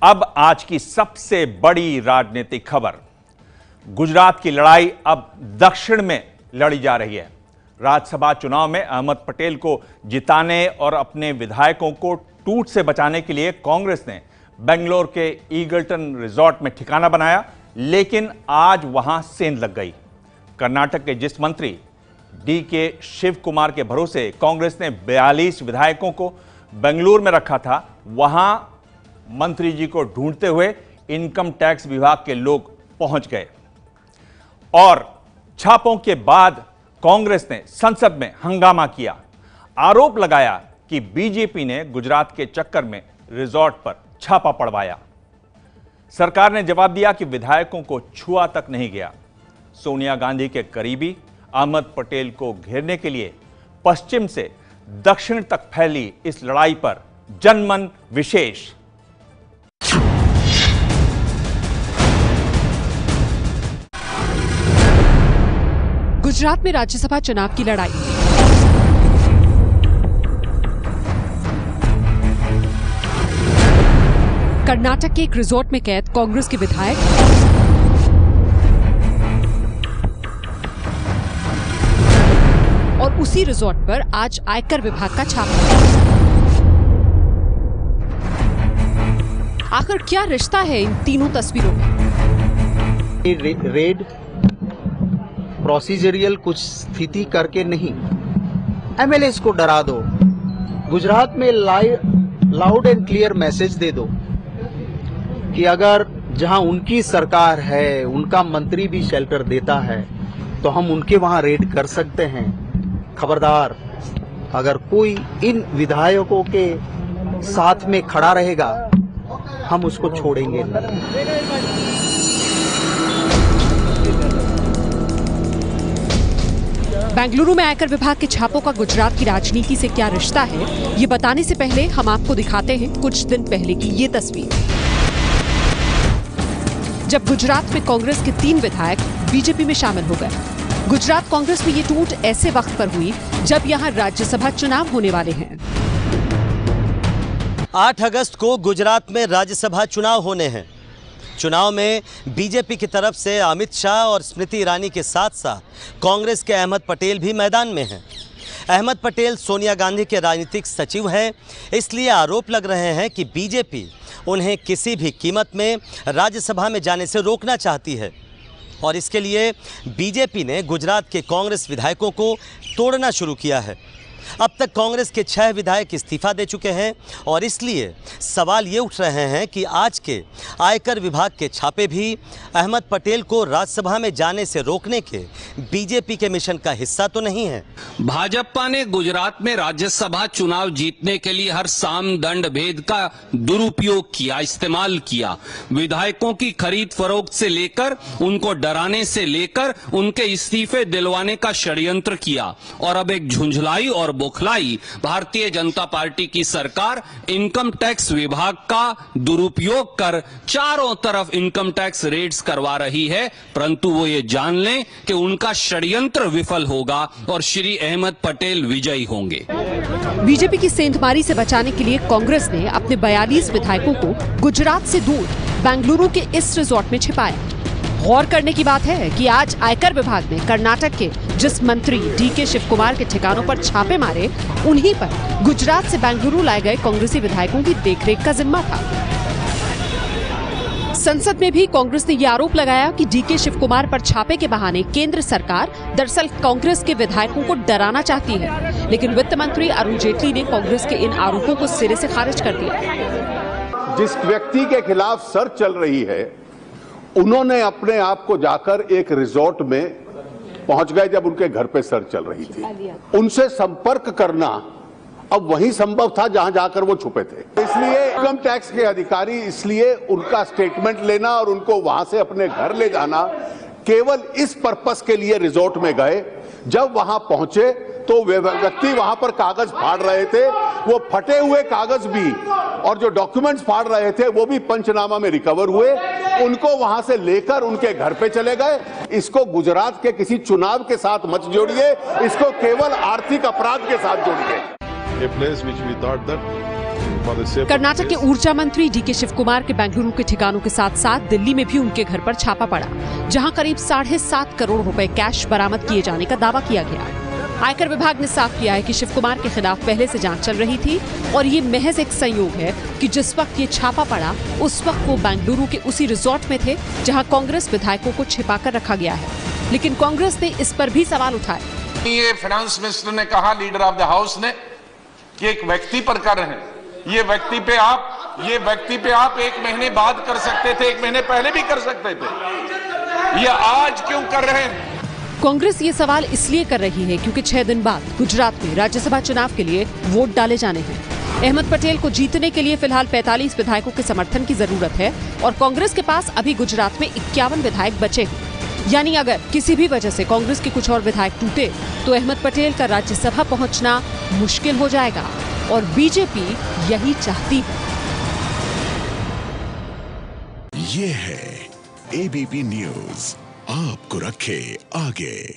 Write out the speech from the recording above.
अब आज की सबसे बड़ी राजनीतिक खबर। गुजरात की लड़ाई अब दक्षिण में लड़ी जा रही है। राज्यसभा चुनाव में अहमद पटेल को जिताने और अपने विधायकों को टूट से बचाने के लिए कांग्रेस ने बेंगलोर के ईगल्टन रिजॉर्ट में ठिकाना बनाया, लेकिन आज वहां सेंध लग गई। कर्नाटक के जिस मंत्री डीके शिव कुमार के भरोसे कांग्रेस ने 42 विधायकों को बेंगलुरु में रखा था, वहां मंत्री जी को ढूंढते हुए इनकम टैक्स विभाग के लोग पहुंच गए और छापों के बाद कांग्रेस ने संसद में हंगामा किया। आरोप लगाया कि बीजेपी ने गुजरात के चक्कर में रिजॉर्ट पर छापा पड़वाया। सरकार ने जवाब दिया कि विधायकों को छुआ तक नहीं गया। सोनिया गांधी के करीबी अहमद पटेल को घेरने के लिए पश्चिम से दक्षिण तक फैली इस लड़ाई पर जनमन विशेष। गुजरात में राज्यसभा चुनाव की लड़ाई। कर्नाटक के एक रिजॉर्ट में कैद कांग्रेस के विधायक, और उसी रिजॉर्ट पर आज आयकर विभाग का छापा। आखिर क्या रिश्ता है इन तीनों तस्वीरों में? रेड प्रोसीजरियल कुछ स्थिति करके नहीं, एमएलए को डरा दो। गुजरात में लाउड एंड क्लियर मैसेज दे दो कि अगर जहां उनकी सरकार है, उनका मंत्री भी शेल्टर देता है, तो हम उनके वहां रेड कर सकते हैं। खबरदार, अगर कोई इन विधायकों के साथ में खड़ा रहेगा, हम उसको छोड़ेंगे नहीं। बेंगलुरु में आयकर विभाग के छापों का गुजरात की राजनीति से क्या रिश्ता है, ये बताने से पहले हम आपको दिखाते हैं कुछ दिन पहले की ये तस्वीर, जब गुजरात में कांग्रेस के 3 विधायक बीजेपी में शामिल हो गए। गुजरात कांग्रेस में ये टूट ऐसे वक्त पर हुई जब यहाँ राज्यसभा चुनाव होने वाले हैं। 8 अगस्त को गुजरात में राज्यसभा चुनाव होने हैं। चुनाव में बीजेपी की तरफ से अमित शाह और स्मृति ईरानी के साथ साथ कांग्रेस के अहमद पटेल भी मैदान में हैं। अहमद पटेल सोनिया गांधी के राजनीतिक सचिव हैं, इसलिए आरोप लग रहे हैं कि बीजेपी उन्हें किसी भी कीमत में राज्यसभा में जाने से रोकना चाहती है और इसके लिए बीजेपी ने गुजरात के कांग्रेस विधायकों को तोड़ना शुरू किया है। अब तक कांग्रेस के 6 विधायक इस्तीफा दे चुके हैं और इसलिए सवाल ये उठ रहे हैं कि आज के आयकर विभाग के छापे भी अहमद पटेल को राज्यसभा में जाने से रोकने के बीजेपी के मिशन का हिस्सा तो नहीं है। भाजपा ने गुजरात में राज्यसभा चुनाव जीतने के लिए हर साम दंड भेद का दुरुपयोग किया, इस्तेमाल किया। विधायकों की खरीद फरोख्त से लेकर उनको डराने से लेकर उनके इस्तीफे दिलवाने का षड्यंत्र किया और अब एक झुंझलाई और बौखलाई भारतीय जनता पार्टी की सरकार इनकम टैक्स विभाग का दुरुपयोग कर चारों तरफ इनकम टैक्स रेड्स करवा रही है, परंतु वो ये जान लें कि उनका षड्यंत्र विफल होगा और श्री अहमद पटेल विजयी होंगे। बीजेपी की सेंधमारी से बचाने के लिए कांग्रेस ने अपने 42 विधायकों को गुजरात से दूर बेंगलुरु के इस रिजॉर्ट में छिपाया। गौर करने की बात है कि आज आयकर विभाग ने कर्नाटक के जिस मंत्री डीके शिव कुमार के ठिकानों पर छापे मारे, उन्हीं पर गुजरात से बेंगलुरु लाए गए कांग्रेसी विधायकों की देखरेख का जिम्मा था। संसद में भी कांग्रेस ने यह आरोप लगाया कि डीके शिव कुमार पर छापे के बहाने केंद्र सरकार दरअसल कांग्रेस के विधायकों को डराना चाहती है, लेकिन वित्त मंत्री अरुण जेटली ने कांग्रेस के इन आरोपों को सिरे से खारिज कर दिया। जिस व्यक्ति के खिलाफ सर्च चल रही है, उन्होंने अपने आप को जाकर एक रिजॉर्ट में पहुंच गए जब उनके घर पे सर्च चल रही थी। उनसे संपर्क करना अब वही संभव था जहां जाकर वो छुपे थे। इसलिए इनकम टैक्स के अधिकारी इसलिए उनका स्टेटमेंट लेना और उनको वहां से अपने घर ले जाना केवल इस पर्पस के लिए रिजॉर्ट में गए। जब वहां पहुंचे तो वे व्यक्ति वहां पर कागज फाड़ रहे थे, वो फटे हुए कागज भी और जो डॉक्यूमेंट्स फाड़ रहे थे वो भी पंचनामा में रिकवर हुए। उनको वहां से लेकर उनके घर पे चले गए। इसको गुजरात के किसी चुनाव के साथ मत जोड़िए, इसको केवल आर्थिक अपराध के साथ जोड़िए। A place which we thought that Karnataka के ऊर्जा मंत्री डीके शिव कुमार के बेंगलुरु के ठिकानों के साथ साथ दिल्ली में भी उनके घर पर छापा पड़ा, जहां करीब 7.5 करोड़ रुपए कैश बरामद किए जाने का दावा किया गया। आयकर विभाग ने साफ किया है कि शिव कुमार के खिलाफ पहले से जांच चल रही थी और ये महज एक संयोग है कि जिस वक्त ये छापा पड़ा उस वक्त वो बेंगलुरु के उसी रिजॉर्ट में थे जहां कांग्रेस विधायकों को छिपाकर रखा गया है। लेकिन कांग्रेस ने इस पर भी सवाल उठाए। ये फाइनेंस मिनिस्टर ने कहा, लीडर ऑफ द हाउस ने, कि एक व्यक्ति पर कर रहे हैं। ये व्यक्ति पे आप 1 महीने बाद कर सकते थे, 1 महीने पहले भी कर सकते थे, ये आज क्यों कर रहे हैं? कांग्रेस ये सवाल इसलिए कर रही है क्योंकि 6 दिन बाद गुजरात में राज्यसभा चुनाव के लिए वोट डाले जाने हैं। अहमद पटेल को जीतने के लिए फिलहाल 45 विधायकों के समर्थन की जरूरत है और कांग्रेस के पास अभी गुजरात में 51 विधायक बचे हैं। यानी अगर किसी भी वजह से कांग्रेस के कुछ और विधायक टूटे तो अहमद पटेल का राज्यसभा पहुंचना मुश्किल हो जाएगा और बीजेपी यही चाहती है। ये है एबीपी न्यूज़, आपको रखे आगे।